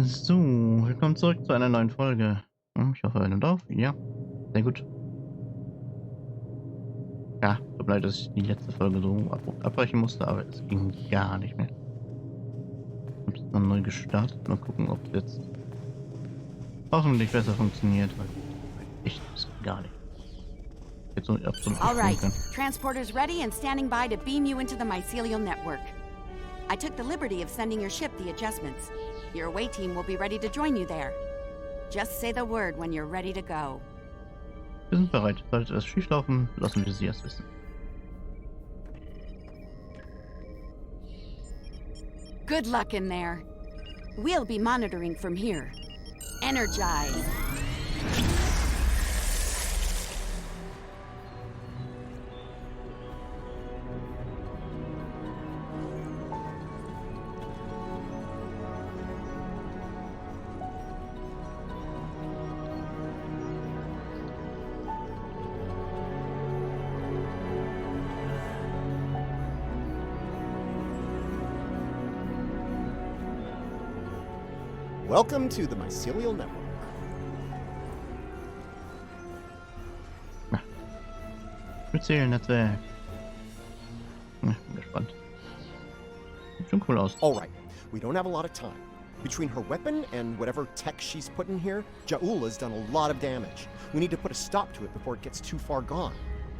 So, willkommen zurück zu einer neuen Folge. Ich hoffe, ihr nimmt auf. Ja, sehr gut. Ja, tut mir leid, dass ich die letzte Folge so abrupt abbrechen musste, aber es ging gar nicht mehr. Ich habe es dann neu gestartet. Mal gucken, ob es jetzt hoffentlich besser funktioniert, weil echt ist gar nicht. Jetzt so absolut All right, kann. transporter's ready and standing by to beam you into the mycelial network. I took the liberty of sending your ship the adjustments. Your away team will be ready to join you there. Just say the word when you're ready to go. Wir sind bereit. Sollte es schief laufen, lassen wir sie erst wissen. Good luck in there. We'll be monitoring from here. Energize. Welcome to the mycelial network. Spezialnetzwerk. Bin gespannt. Sieht schon cool aus. All right, we don't have a lot of time. Between her weapon and whatever tech she's put in here, Ja'ula's done a lot of damage. We need to put a stop to it before it gets too far gone.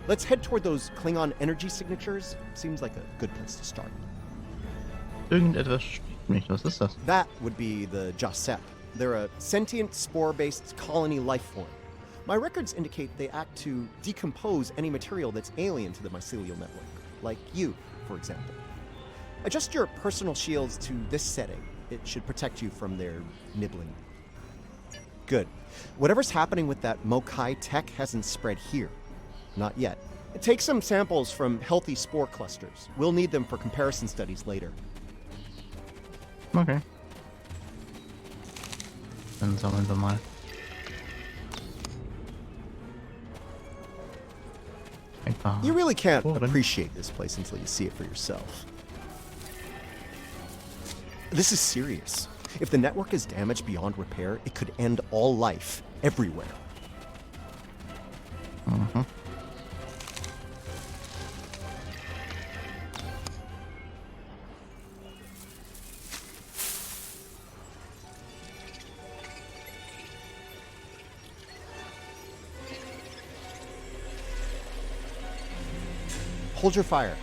Let's head toward those Klingon energy signatures. Seems like a good place to start. Irgendetwas steht nicht. Was ist das? That would be the Jasep. They're a sentient, spore-based colony life form. My records indicate they act to decompose any material that's alien to the mycelial network, like you, for example. Adjust your personal shields to this setting. It should protect you from their nibbling. Good. Whatever's happening with that Mokai tech hasn't spread here. Not yet. Take some samples from healthy spore clusters. We'll need them for comparison studies later. Okay. Dann sammeln wir mal. Ein paar. You really can't Sporen. appreciate this place until you see it for yourself. This is serious. If the network is damaged beyond repair, it could end all life, everywhere. Mhm. Hold your fire.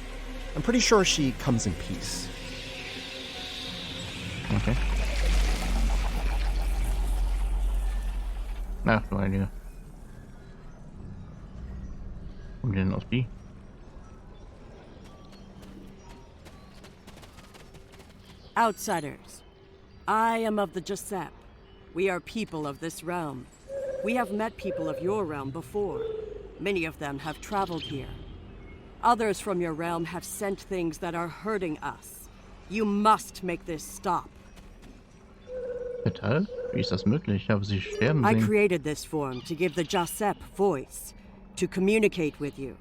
I'm pretty sure she comes in peace. Okay. Ach du Heilige. Kommen die denn auf die? Outsiders, I am of the Jasep. We are people of this realm. We have met people of your realm before. Many of them have traveled here. Others from your realm have sent things that are hurting us. You must make this stop. Metall? Wie ist das möglich? Ich habe sie sterben I sehen. created this form to give the Jasep voice, to communicate with you.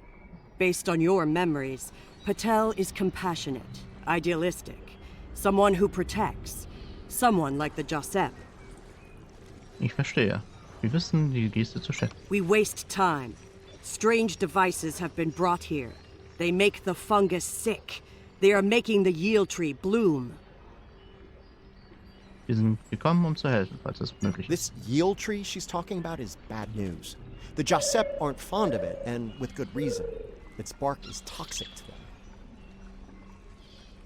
Based on your memories, Patel is compassionate, idealistic, someone who protects, someone like the Jasep. Ich verstehe. Wir wissen die Geste zu schätzen. We waste time. Strange devices have been brought here. They make the fungus sick. They are making the yield tree bloom. Wir sind gekommen, zu helfen, falls es möglich ist. This yield tree she's talking about is bad news. The Jasep aren't fond of it, and with good reason. Its bark is toxic to them.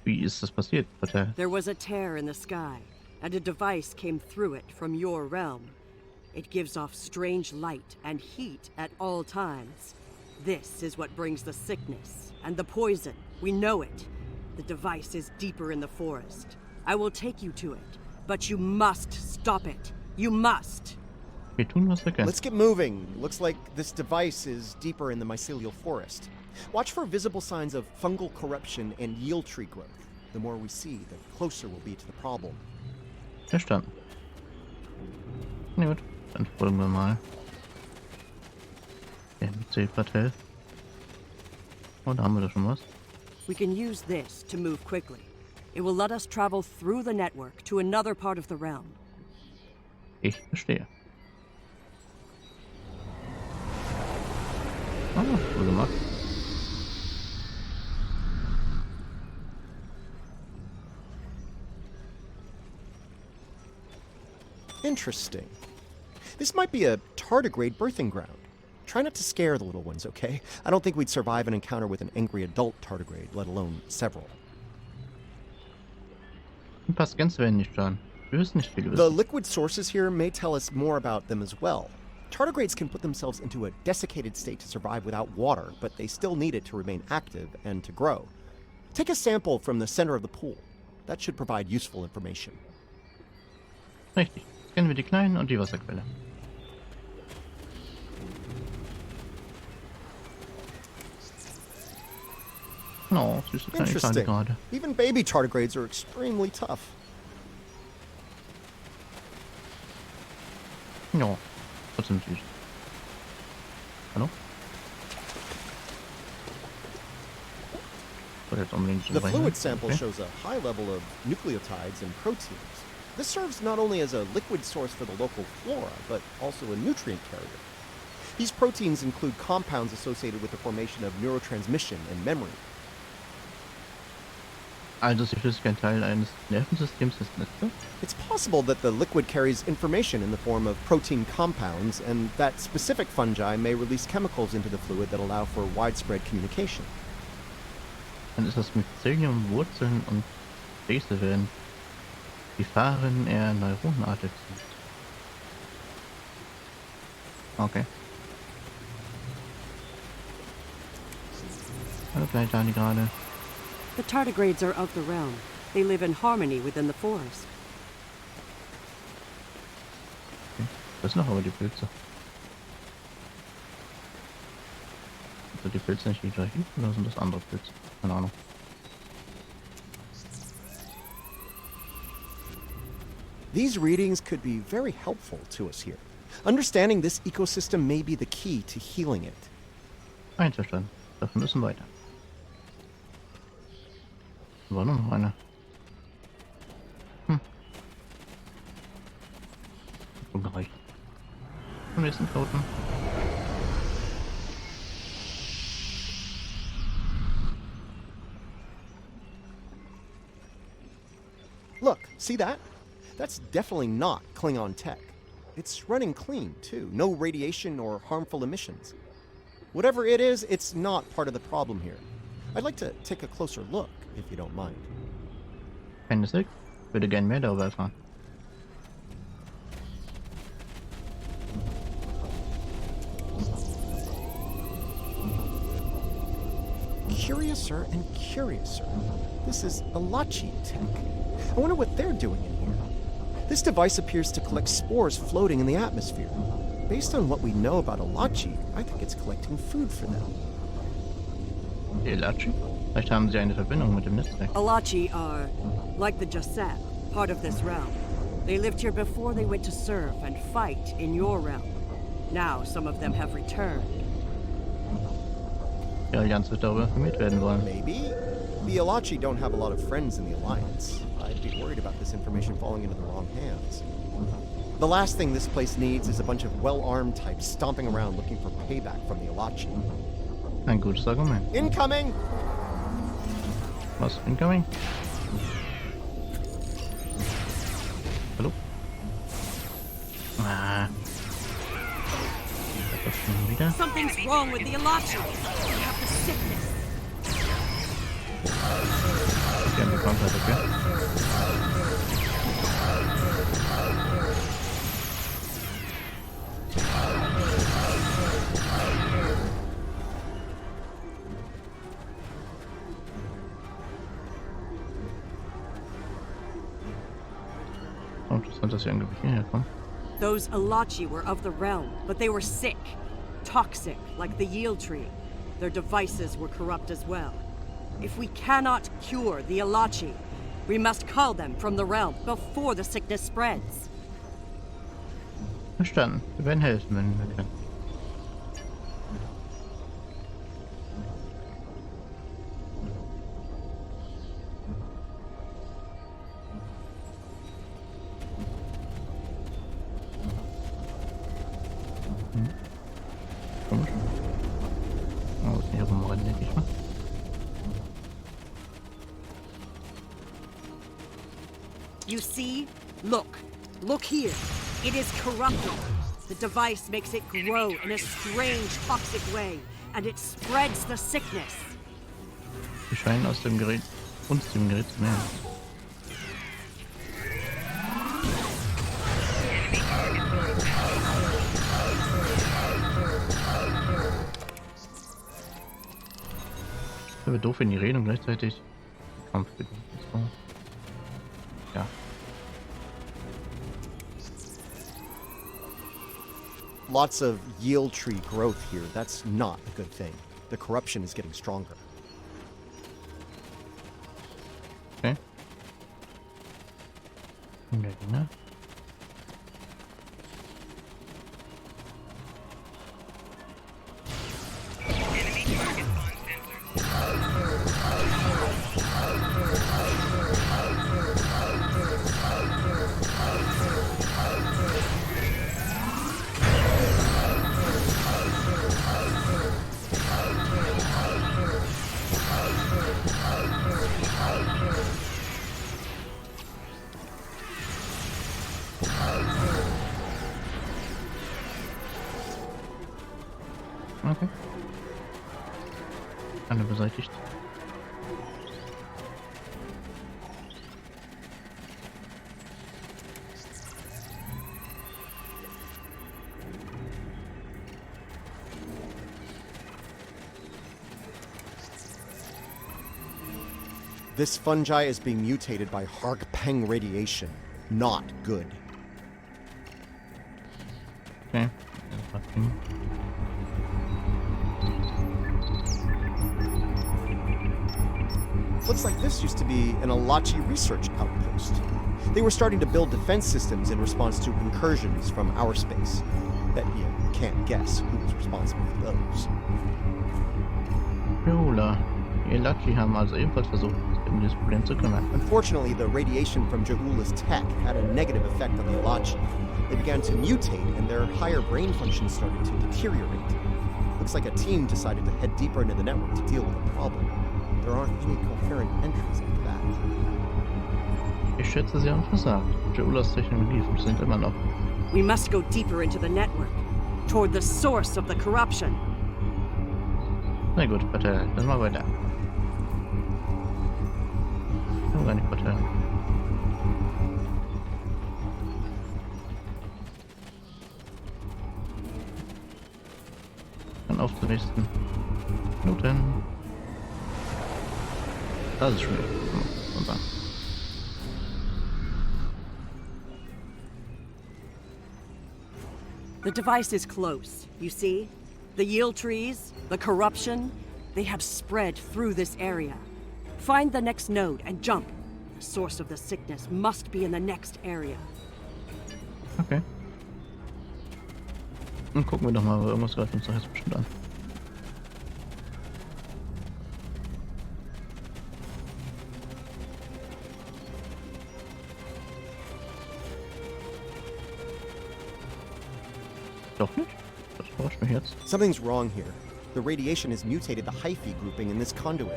Wie ist das passiert, Patel? There was a tear in the sky, and a device came through it from your realm. It gives off strange light and heat at all times. This is what brings the sickness and the poison. We know it. The device is deeper in the forest. I will take you to it, but you must stop it. You must. Wir tun, was wir können. Let's get moving. Looks like this device is deeper in the mycelial forest. Watch for visible signs of fungal corruption and yield tree growth. The more we see, the closer we'll be to the problem. Verstanden. Na gut, dann folgen wir mal. Der Patel. Oh, da haben wir doch schon was. We can use this to move quickly. It will let us travel through the network to another part of the realm. Ich verstehe. Ah, cool gemacht. Interesting. This might be a tardigrade birthing ground. Try not to scare the little ones, okay? I don't think we'd survive an encounter with an angry adult tardigrade, let alone several. Ein paar Scans werden nicht schaden. Wir wissen nicht viel über The sie. liquid sources here may tell us more about them as well. Tardigrades can put themselves into a desiccated state to survive without water, but they still need it to remain active and to grow. Take a sample from the center of the pool. That should provide useful information. Richtig. Scannen wir die Kleinen und die Wasserquelle. Oh, süße kleine Kleine Interesting. gerade. Even baby tardigrades are extremely tough. Ja, trotzdem süß. Hallo? Ich wollte jetzt unbedingt so The rein. fluid sample Okay. shows a high level of nucleotides and proteins. This serves not only as a liquid source for the local flora, but also a nutrient carrier. These proteins include compounds associated with the formation of neurotransmission and memory. Also ist die Flüssigkeit Teil eines Nervensystems des Netzes? It's possible that the liquid carries information in the form of protein compounds, and that specific fungi may release chemicals into the fluid that allow for widespread communication. Dann ist das Mycelium, Wurzeln und Gefäße werden die Fahren eher neuronenartig sind. Okay. Hallo Kleintani gerade. The tardigrades are of the realm. They live in harmony within the forest. Okay. Das sind doch aber die Pilze. Sind die Pilze nicht die gleichen oder sind das andere Pilze? Keine Ahnung. These readings could be very helpful to us here. Understanding this ecosystem may be the key to healing it. Einverstanden. Dafür müssen weiter. War nur noch eine. Ungereicht. Zum nächsten Toten. Look, see that? That's definitely not Klingon tech. It's running clean, too. No radiation or harmful emissions. Whatever it is, it's not part of the problem here. I'd like to take a closer look, if you don't mind. Keineswegs. Würde gern mehr darüber erfahren. Curiouser and curiouser. This is Alachi tech. I wonder what they're doing in here. This device appears to collect spores floating in the atmosphere. Based on what we know about Alachi, I think it's collecting food for them. Die Elachi? Vielleicht haben sie eine Verbindung mit dem Netzwerk. Alachi are, like the Jasep, part of this realm. They lived here before they went to serve and fight in your realm. Now some of them have returned. Die Allianz wird darüber informiert werden wollen. Maybe. The Alachi don't have a lot of friends in the Alliance. I'd be worried about this information falling into the wrong hands. The last thing this place needs is a bunch of well-armed types stomping around looking for payback from the Alachi. Ein gutes Argument. Incoming! Was? Incoming? Hallo? Ah. Das schon wieder. Something's wrong with the Alachi. They have the sickness. Die haben bekommen, okay. Oh, interessant, dass sie angeblich hierher kommen. Those Alachi were of the realm, but they were sick. Toxic, like the yield tree. Their devices were corrupt as well. If we cannot cure the Alachi, we must cull them from the realm before the sickness spreads. Verstanden. Wir werden helfen, wenn wir können. You see? Look. Look here. It is corrupted. The device makes it grow in a strange, toxic way, and it spreads the sickness. Wir scheinen aus dem Gerät, uns dem Gerät zu nähern. Ich bin doof, wenn die reden und gleichzeitig Kampf beginnt. So. Ja. Lots of yield tree growth here. That's not a good thing. The corruption is getting stronger. Okay. Ne? Okay. Alle beseitigt. This fungi is being mutated by Hargpeng radiation. Not good. Okay. Looks like this used to be an Alachi research outpost. They were starting to build defense systems in response to incursions from our space. Bet you can't guess who was responsible for those. Jola. Die Elachi haben also ebenfalls versucht, sich um dieses Problem zu kümmern. Unfortunately, the radiation from Ja'ula's tech had a negative effect on the Alachi. They began to mutate, and their higher brain functions started to deteriorate. Looks like a team decided to head deeper into the network to deal with the problem. There aren't any coherent entries after that. Ich schätze, sie haben versagt. Ja'ulas Technologie funktioniert immer noch. We must go deeper into the network, toward the source of the corruption. Na gut, Partei, dann mal weiter. Oh, gar nicht Partei. Dann auf zur nächsten Minuten. Das ist schon wieder. Wunderbar. The device is close, you see? The yield trees, the corruption, they have spread through this area. Find the next node and jump. The source of the sickness must be in the next area. Okay. Dann gucken wir doch mal, aber irgendwas greift uns doch jetzt bestimmt an. Doch nicht? Das überrascht mich jetzt. Something's wrong here. The radiation has mutated the hyphae grouping in this conduit.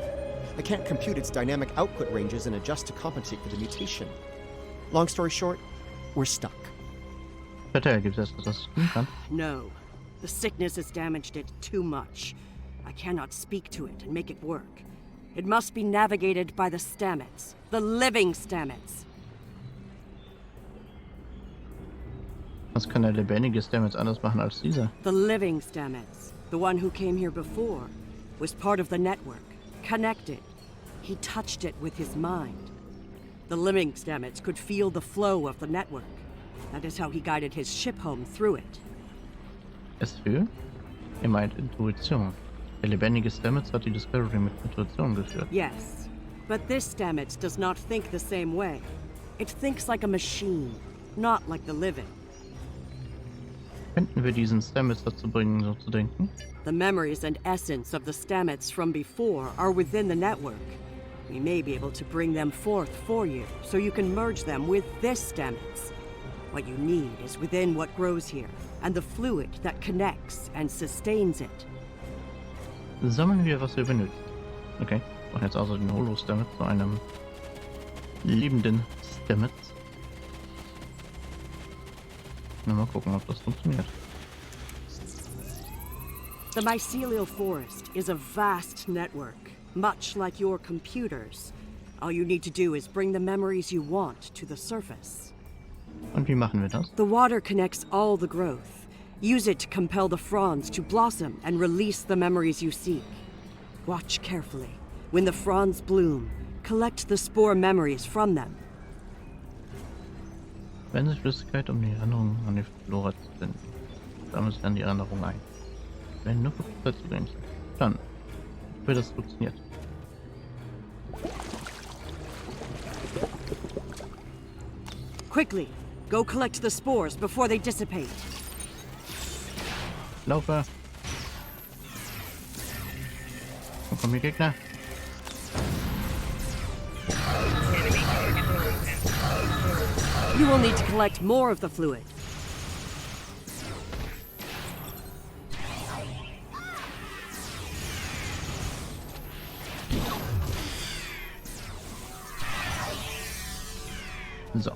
I can't compute its dynamic output ranges and adjust to compensate for the mutation. Long story short, we're stuck. Partei, gibt es etwas, was tun kann? No. The sickness has damaged it too much. I cannot speak to it and make it work. It must be navigated by the Stamets. The living Stamets. Was kann der lebendige Stamets anders machen als dieser? The living Stamets, the one who came here before, was part of the network, connected. He touched it with his mind. The living Stamets could feel the flow of the network. That is how he guided his ship home through it. Es fühlt? Ihr meint Intuition. Der lebendige Stamets hat die Discovery mit Intuition geführt. Yes, but this Stamets does not think the same way. It thinks like a machine, not like the living. Könnten wir diesen Stamets dazu bringen, so zu denken? The memories and essence of the Stamets from before are within the network. We may be able to bring them forth for you, so you can merge them with this Stamets. What you need is within what grows here, and the fluid that connects and sustains it. Sammeln wir, was wir benötigen. Okay, und jetzt also den Holo-Stamets zu einem lebenden Stamets. Na, mal gucken, ob das funktioniert. The mycelial forest is a vast network, much like your computers. All you need to do is bring the memories you want to the surface. Und wie machen wir das? The water connects all the growth. Use it to compel the fronds to blossom and release the memories you seek. Watch carefully. When the fronds bloom, collect the spore memories from them. Wenn sich Flüssigkeit um die Erinnerung an die Flora zu finden, sammelt sich dann die Erinnerung ein. Wenn nur Flüssigkeit zugänglich ist, dann wird das funktioniert. Quickly, go collect the spores before they dissipate. Laufe! Wo kommen die Gegner? You will need to collect more of the fluid. So.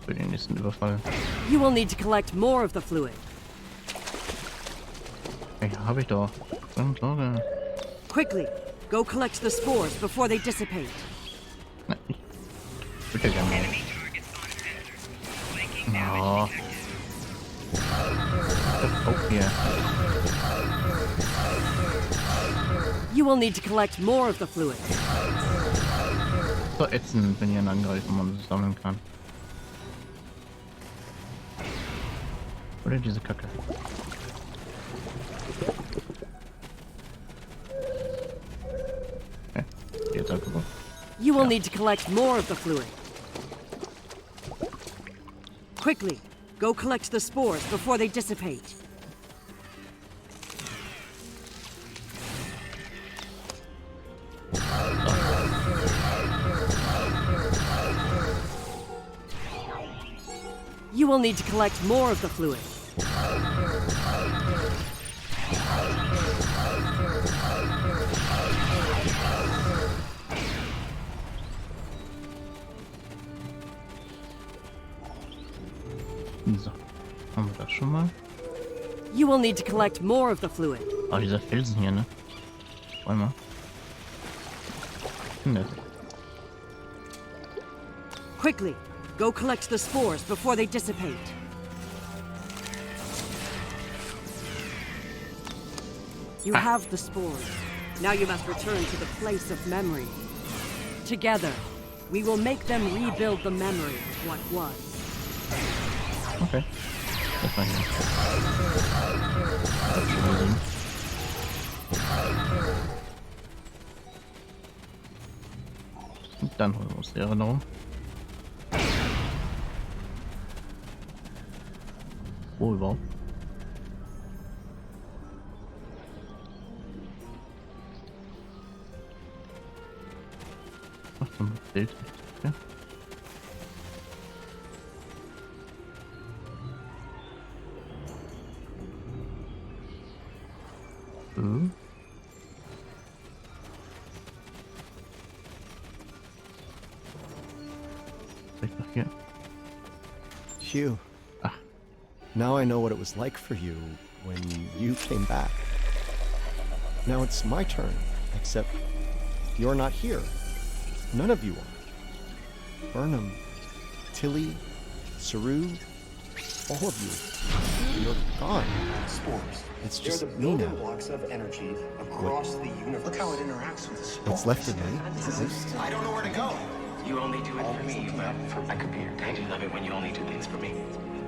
Für den nächsten Überfall. You will need to collect more of the fluid. Ja, habe ich doch. Keine Sorge. Quickly, go collect the spores before they dissipate. Nein, ich würde ja gerne. Oh. Das auch hier. You will need to collect more of the fluid. So ätzend, wenn ihr ihn angreifen und man es sammeln kann. Oder diese Kacke. Okay, jetzt einfach. You will need to collect more of the fluid. Quickly, go collect the spores before they dissipate. You will need to collect more of the fluid. So, haben wir das schon mal? You will need to collect more of the fluid. Oh, dieser Felsen hier, ne? Warte mal. Nett. Quickly, go collect the spores before they dissipate. You have the spores. Now you must return to the place of memory. Together, we will make them rebuild the memory of what was. Okay. Das war hier. Das ist schon Sinn. Und dann holen wir uns die Erinnerung. Wo überhaupt? Ach, so ein Bild. Okay. Vielleicht noch hier. Hugh. Ah. Now I know what it was like for you when you came back. Now it's my turn, except you're not here. None of you are. Burnham, Tilly, Saru, all of you. You're gone. Spores. It's They're just the me building now. blocks of energy across the universe. Look how it interacts with the spores. What's left of me, at least. I don't know where to go. You only do it for me, but I could be your dad. I do love it when you only do things for me.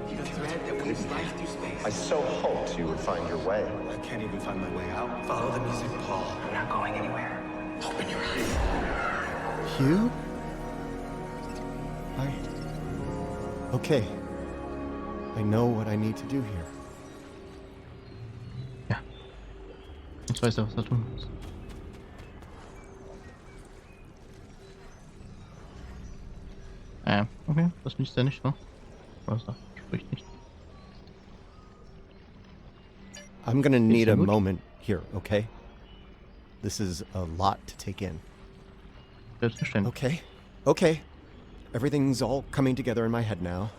You're the thread that weaves life through space. I so hoped you would find your way. I can't even find my way out. Follow the music, Paul. I'm not going anywhere. Open your eyes. Hugh? Okay. I know what I need to do here. Ja. Jetzt weiß er, was er tun muss. Okay, das liest er nicht, ne? Was da? Spricht nicht. I'm gonna need ja a gut. moment here, okay? This is a lot to take in. Selbstverständlich. Okay. Everything's all coming together in my head now.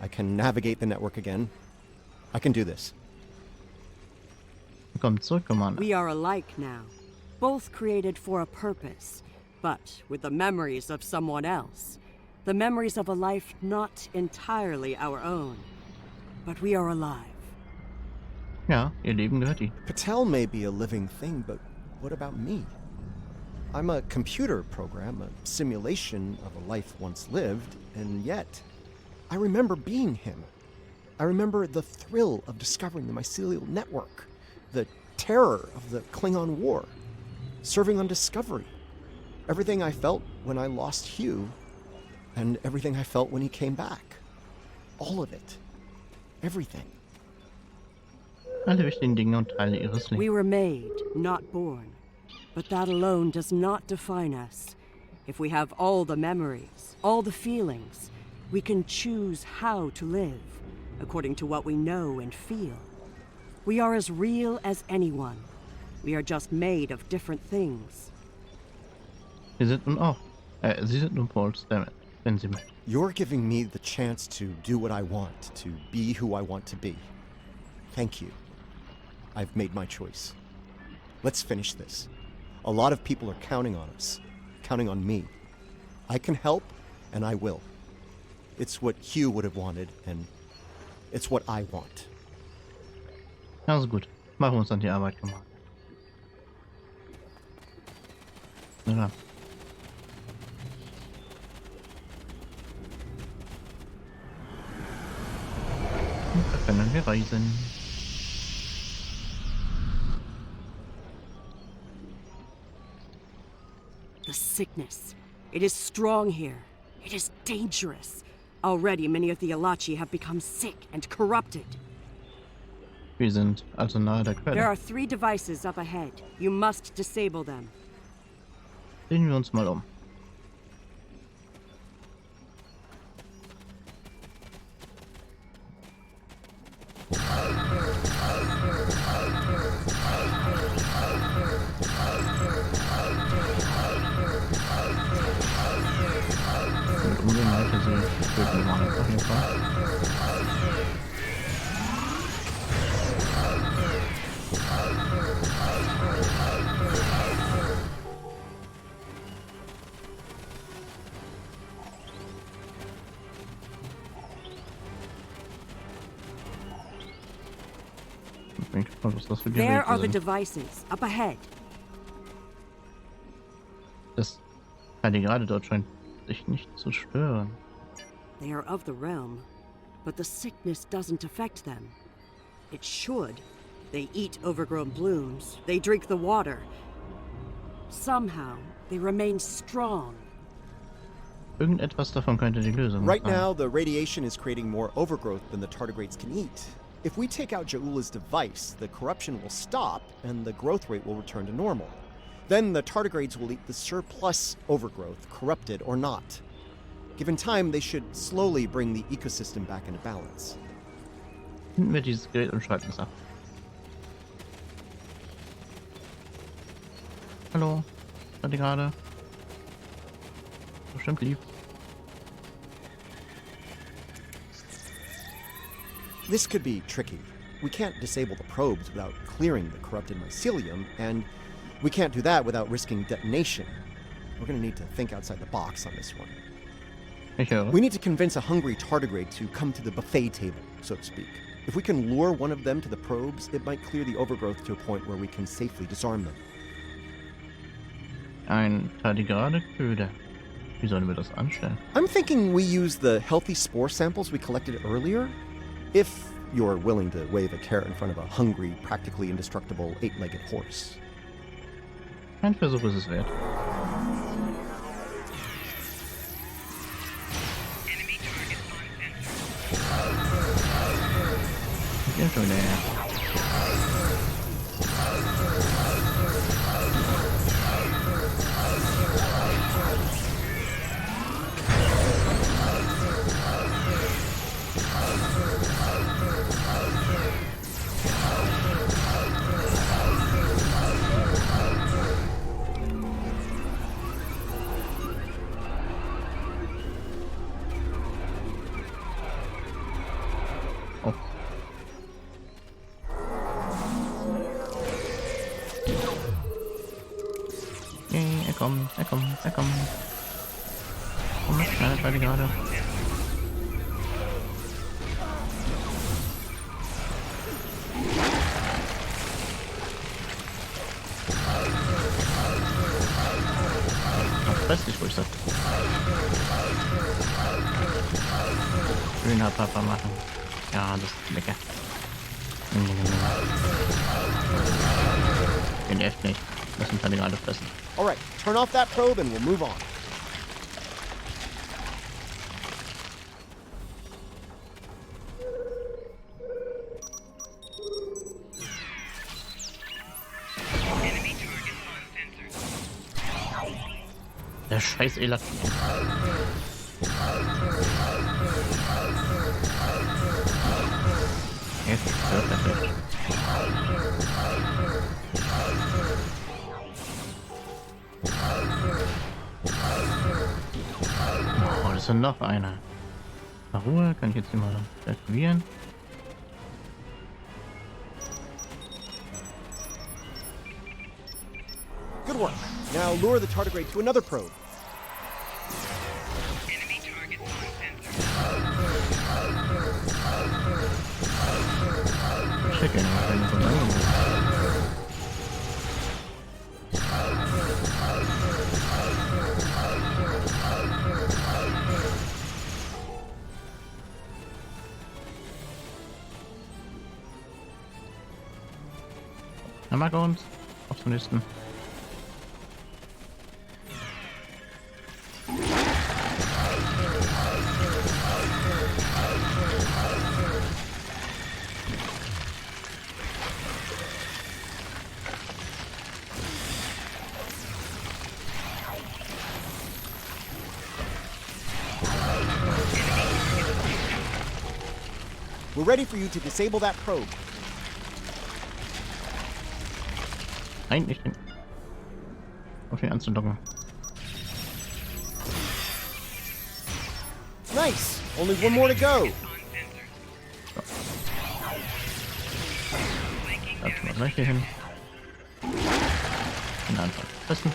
I can navigate the network again. I can do this. Willkommen zurück, Commander. We are alike now, both created for a purpose, but with the memories of someone else. The memories of a life not entirely our own. But we are alive. Ja, ihr Leben gehört ihm. Patel may be a living thing, but what about me? I'm a computer program, a simulation of a life once lived, and yet, I remember being him. I remember the thrill of discovering the mycelial network, the terror of the Klingon War, serving on Discovery, everything I felt when I lost Hugh, and everything I felt when he came back. All of it. Everything. Alle wichtigen Dinge und Teile ihres Lebens. We were made, not born. But that alone does not define us. If we have all the memories, all the feelings, we can choose how to live, according to what we know and feel. We are as real as anyone. We are just made of different things. Sie sind nun Paul Stammet, wenn Sie möchten. You're giving me the chance to do what I want, to be who I want to be. Thank you. I've made my choice. Let's finish this. A lot of people are counting on us, counting on me. I can help, and I will. It's what Hugh would have wanted, and it's what I want. Also gut, machen wir uns an die Arbeit, Commander. Ja. Und da können wir reisen. The sickness. It is strong here. It is dangerous. Already many of the Alachi have become sick and corrupted. Wir sind also nahe der There Quelle. are 3 devices up ahead. You must disable them. Sehen wir uns mal um. Mit umgehen weiter sehe ich töten wir auf jeden Fall. Ich bin gespannt, was das für There are Geräte the sind. devices up ahead. Das Heilige dort scheint sich nicht zu stören. They are of the realm, but the sickness doesn't affect them. It should. They eat overgrown blooms. They drink the water. Somehow, they remain strong. Irgendetwas davon könnte die Lösung Right sein. now, the radiation is creating more overgrowth than the tardigrades can eat. If we take out Ja'ula's device, the corruption will stop and the growth rate will return to normal. Then the tardigrades will eat the surplus overgrowth, corrupted or not. Given time, they should slowly bring the ecosystem back into balance. Finden wir dieses Gerät und schalten es ab. Hallo? Seid ihr gerade? Bestimmt lieb. This could be tricky. We can't disable the probes without clearing the corrupted mycelium, and we can't do that without risking detonation. We're gonna need to think outside the box on this one. Ich höre. We need to convince a hungry tardigrade to come to the buffet table, so to speak. If we can lure one of them to the probes, it might clear the overgrowth to a point where we can safely disarm them. Ein Tardigrade Köder. Wie sollen wir das anstellen? I'm thinking we use the healthy spore samples we collected earlier. If you're willing to wave a carrot in front of a hungry, practically indestructible 8-legged horse. Ein Versuch ist es wert. Ich bin schon näher. kommt, er kommt, er kommt. Komm, das schneidet beide gerade. Fress dich ruhig, sagt. Schöner Papa machen. Ja, das ist lecker. Den echt nicht. Lass uns halt gerade fressen. Alright, turn off that probe and we'll move on. Der scheiß Elak. Jetzt hört er sich. Oh, das ist noch einer. Na Ruhe, kann ich jetzt hier mal aktivieren. Good work. Now lure the tardigrade to another probe. Chicken, wenn so lange ist. Er mag uns. Auf zum nächsten. We're ready for you to disable that probe. Eigentlich den. Auf ihn anzudocken. Nice! Only one more to go! Lass mal gleich hier hin. Und einfach fressen.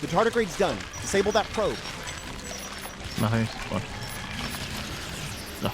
The tardigrade's done. Disable that probe. Mache ich sofort. So.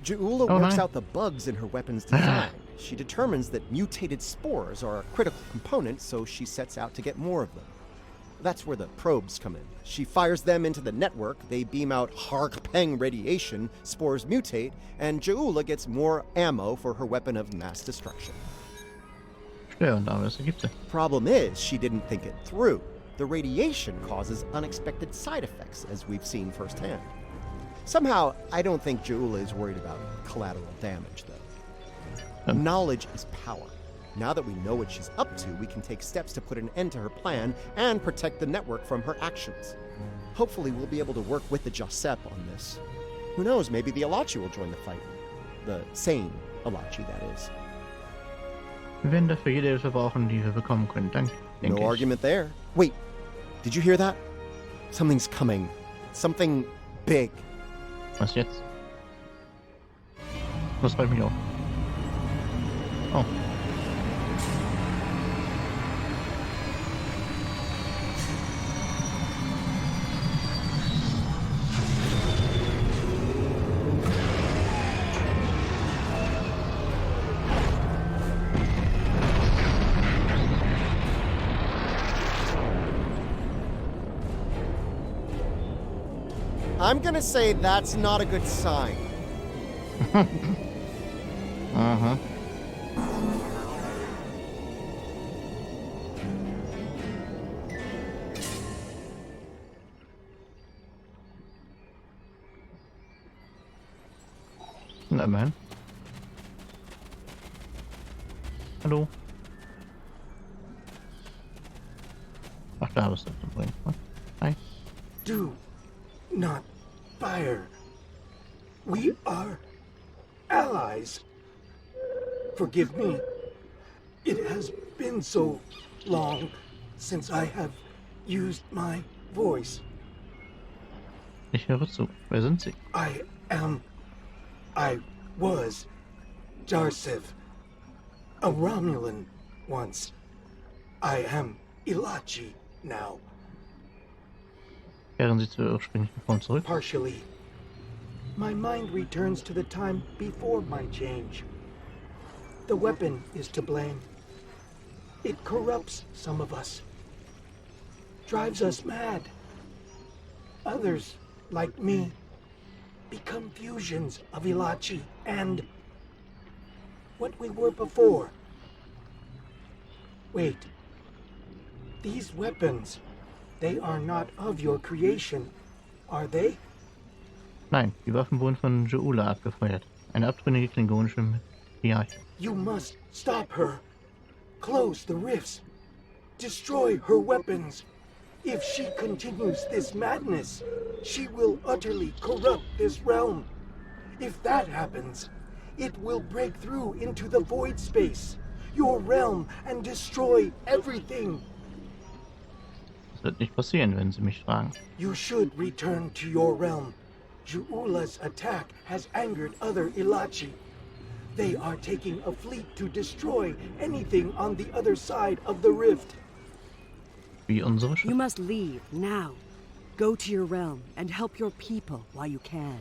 Juula Oh, works nice. out the bugs in her weapon's design. She determines that mutated spores are a critical component, so she sets out to get more of them. That's where the probes come in. She fires them into the network, they beam out Hark-Peng radiation, spores mutate, and Juula gets more ammo for her weapon of mass destruction. Störend, aber es ergibt sich. Problem is, she didn't think it through. The radiation causes unexpected side effects, as we've seen firsthand. Somehow, I don't think Juula is worried about collateral damage, though. Knowledge is power. Now that we know what she's up to, we can take steps to put an end to her plan and protect the network from her actions. Hopefully, we'll be able to work with the Josep on this. Who knows, maybe the Alachi will join the fight. The sane Alachi, that is. Wir werden dafür jede Hilfe brauchen, die wir bekommen können. Danke. No argument there. Wait, did you hear that? Something's coming. Something big. Was jetzt? Das freut mich auch. Oh. I'm gonna say that's not a good sign. Aha. Na, immerhin. Hallo. Ach, da bist du zum Bringen. Hi. Do not fire. We are allies. Forgive me. It has been so long since I have used my voice. Ich höre zu. Wer sind Sie? I was Joseph, a Romulan once. I am Ilachi now. Kehren Sie zur ursprünglichen Form zurück? Partially. My mind returns to the time before my change. The weapon is to blame. It corrupts some of us, drives us mad. Others, like me, become fusions of Ilachi and what we were before. Wait. These weapons, they are not of your creation, are they? Nein, die Waffen wurden von Joula abgefeuert. Eine abtrünnige klingonische Hierarchie. You must stop her. Close the rifts. Destroy her weapons. If she continues this madness, she will utterly corrupt this realm. If that happens, it will break through into the void space, your realm, and destroy everything. Das wird nicht passieren, wenn Sie mich fragen. You should return to your realm. Ju'ula's attack has angered other Ilachi. They are taking a fleet to destroy anything on the other side of the rift. Wie unsere You must leave now. Go to your realm and help your people while you can.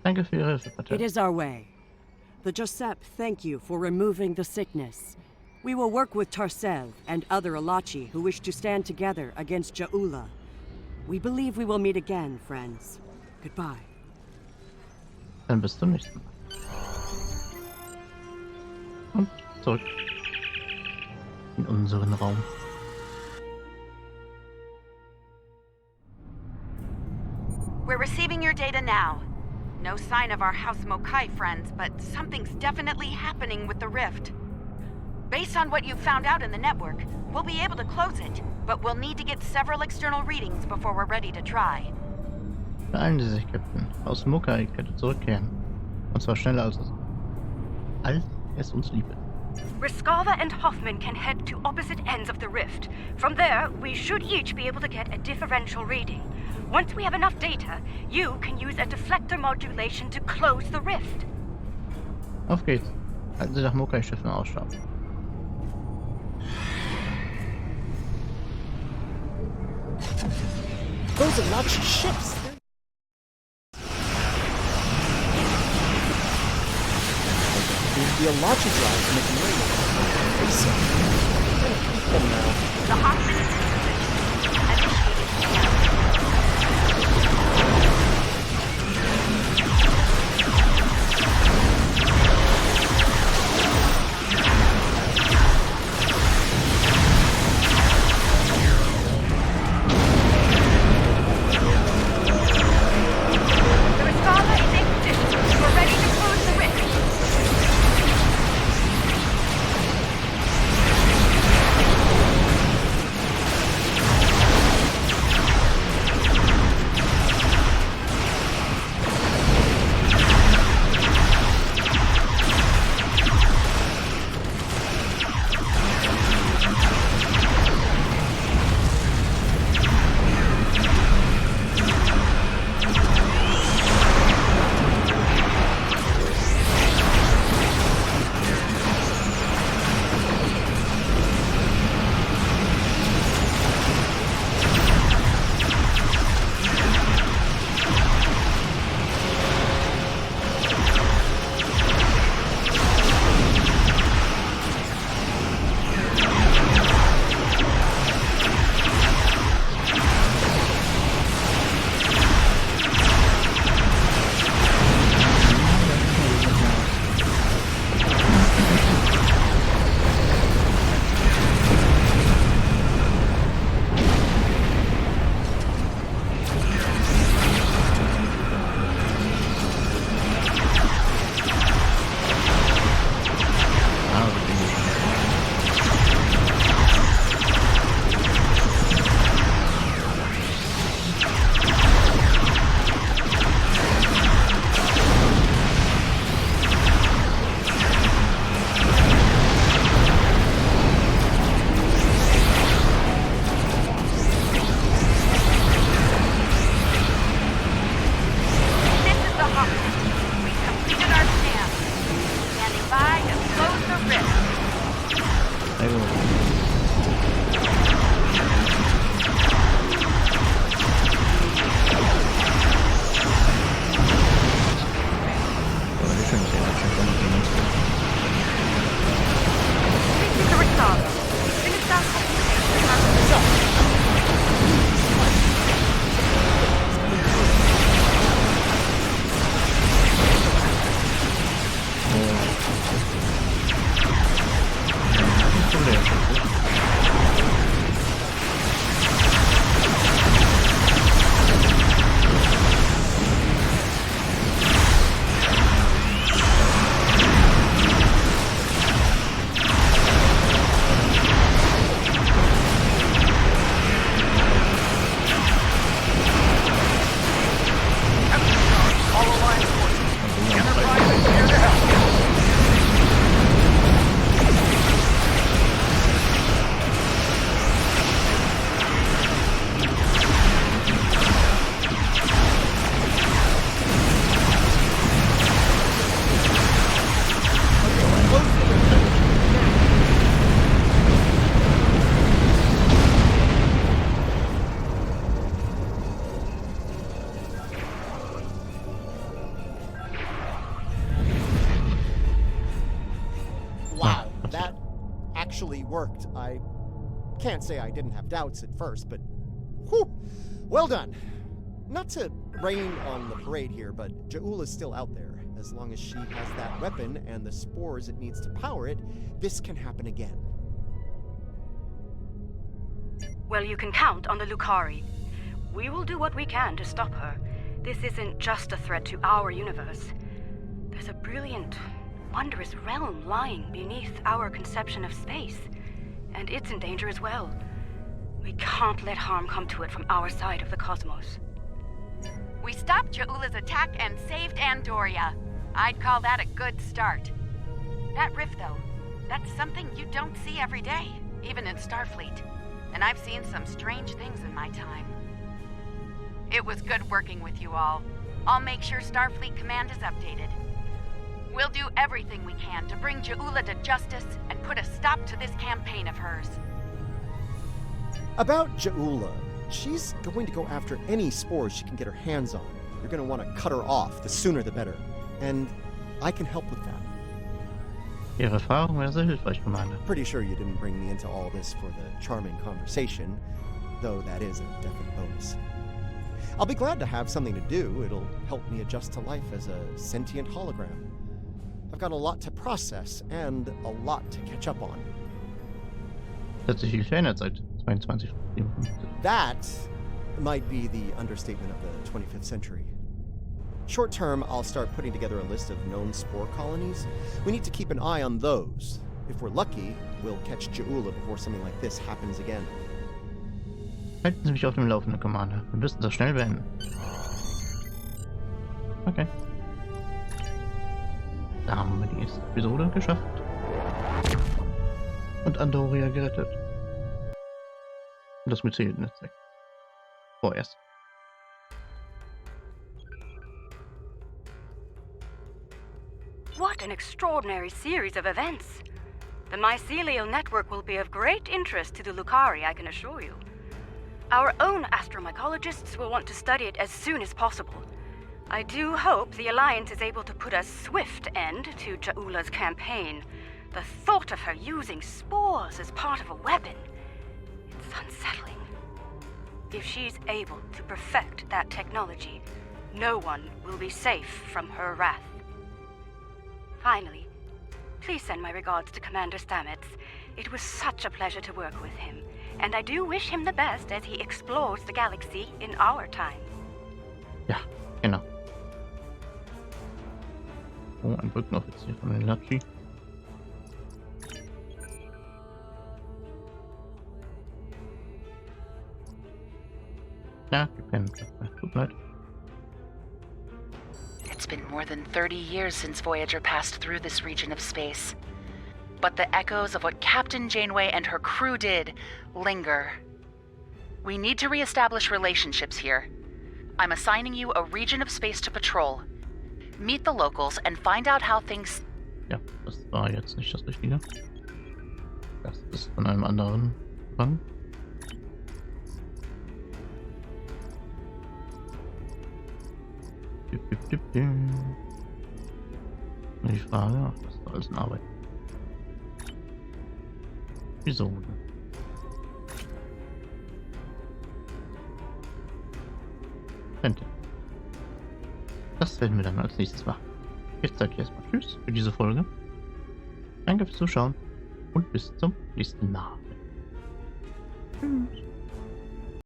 Danke für Ihre Hilfe, Patel. It is our way. The Josep thank you for removing the sickness. We will work with Tarcel and other Ilachi who wish to stand together against Ja'ula. We believe we will meet again, friends. Goodbye. Dann bis zum nächsten Mal. Und zurück in unseren Raum. We're receiving your data now. No sign of our House Mokai friends, but something's definitely happening with the rift. Based on what you've found out in the network, we'll be able to close it, but we'll need to get several external readings before we're ready to try. Beeilen Sie sich, Captain. Aus Mokai könnte zurückkehren. Und zwar schneller als es uns lieb ist. Riskava and Hoffman can head to opposite ends of the rift. From there, we should each be able to get a differential reading. Once we have enough data, you can use a deflector modulation to close the rift. Auf geht's. Halten Sie nach Mokai-Schiffen Ausschau. Those are not ships. The Ilachi drives make them rain. Racing. I'm gonna keep them now. The Hoffman is in position. Initiated now. The Riskava is in position. We're ready to close the rift. actually worked. I can't say I didn't have doubts at first, but whew, well done. Not to rain on the parade here, but Ja'ula's still out there. As long as she has that weapon and the spores it needs to power it, this can happen again. Well, you can count on the Lucari. We will do what we can to stop her. This isn't just a threat to our universe. There's a brilliant, wondrous realm lying beneath our conception of space. And it's in danger as well. We can't let harm come to it from our side of the cosmos. We stopped Ja'ula's attack and saved Andoria. I'd call that a good start. That rift, though, that's something you don't see every day, even in Starfleet. And I've seen some strange things in my time. It was good working with you all. I'll make sure Starfleet Command is updated. We'll do everything we can to bring Ja'ula to justice and put a stop to this campaign of hers. About Ja'ula, she's going to go after any spores she can get her hands on. You're going to want to cut her off, the sooner the better. And I can help with that. Ihre Erfahrung wäre sehr hilfreich, Commander. Pretty sure you didn't bring me into all this for the charming conversation, though that is a definite bonus. I'll be glad to have something to do. It'll help me adjust to life as a sentient hologram. I've got a lot to process and a lot to catch up on. Hat sich viel verändert seit 22. That might be the understatement of the 25th century. Short term, I'll start putting together a list of known spore colonies. We need to keep an eye on those. If we're lucky, we'll catch Ja'ula before something like this happens again. Halten Sie mich auf dem Laufenden, Commander. Wir müssen das schnell beenden. Okay. Da haben wir die erste Episode geschafft. Und Andoria gerettet. Und das Myzel-Netzwerk. Vorerst. What an extraordinary series of events. The mycelial network will be of great interest to the Lucari, I can assure you. Our own astromycologists will want to study it as soon as possible. I do hope the Alliance is able to put a swift end to Ja'ula's campaign. The thought of her using spores as part of a weapon, it's unsettling. If she's able to perfect that technology, no one will be safe from her wrath. Finally, please send my regards to Commander Stamets. It was such a pleasure to work with him, and I do wish him the best as he explores the galaxy in our time. Ja, genau. Oh, ein Brückenoffizier von den Latschi. Ja, gepennt. Tut mir leid. It's been more than 30 years since Voyager passed through this region of space. But the echoes of what Captain Janeway and her crew did linger. We need to reestablish relationships here. I'm assigning you a region of space to patrol. Meet the locals and find out how things... Ja, das war jetzt nicht das Richtige. Das ist von einem anderen Rang. Die Frage, ach, das ist alles in Arbeit. Wieso? Das werden wir dann als nächstes machen. Jetzt sage ich erstmal Tschüss für diese Folge. Danke fürs Zuschauen und bis zum nächsten Mal. Tschüss.